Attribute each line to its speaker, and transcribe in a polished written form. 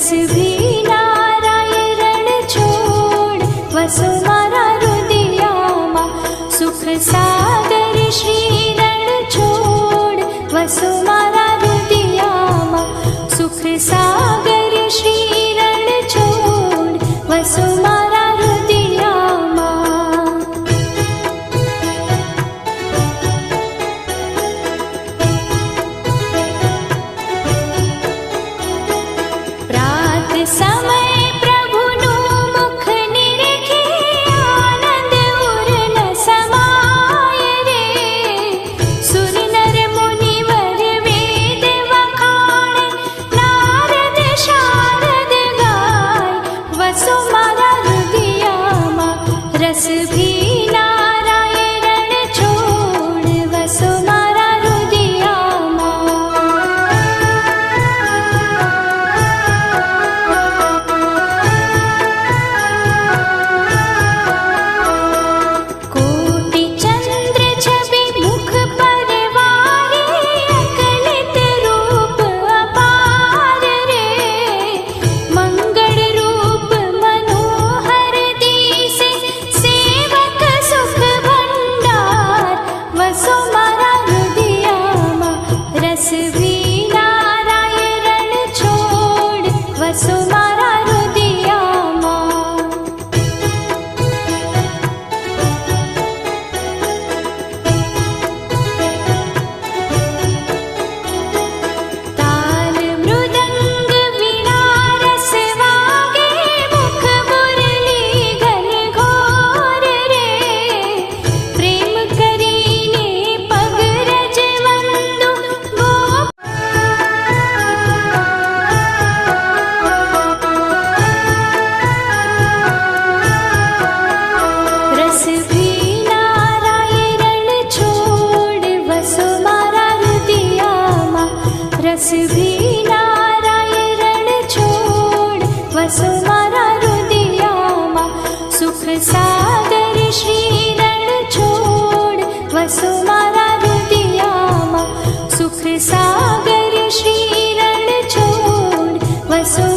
Speaker 1: रस भी नारायण छोड़ वसो मारा हृदयामा सुख सागर श्रीरण छोड़ वसो मारा हृदयामा सुख सागर श्रीरण छोड़ वसो मारा हृदयामा प्रात समय प्रभुनु मुख निरखे आनंद उर न समाय रे सुर नर मुनिवर वेद वखाणे नारद शारद गाय वसो मारा हृदयामा रस भी नारायण छोड़ वसो मारा हृदयामा कोटि चंद्र छवि मुख पर वारे अकलित रूप अपार रे मंगल रूप मनोहर दिसे सेवक सुख भंडार वसो मारा हृदयामा रस भी नारायण छोड़ वसो मारा हृदयामा ताल मृदंग वीणा रस वागे मुख मुरली घन घोर रे प्रेम करीने पग रज वंदु गोप रस भी नारायण छोड़ वसो मारा हृदयामा रस भी नारायण छोड़ वसो मारा हृदयामा सुख सागर श्रीरण छोड़ वसो मारा हृदयामा सुख सागर श्रीरण छोड़ वसो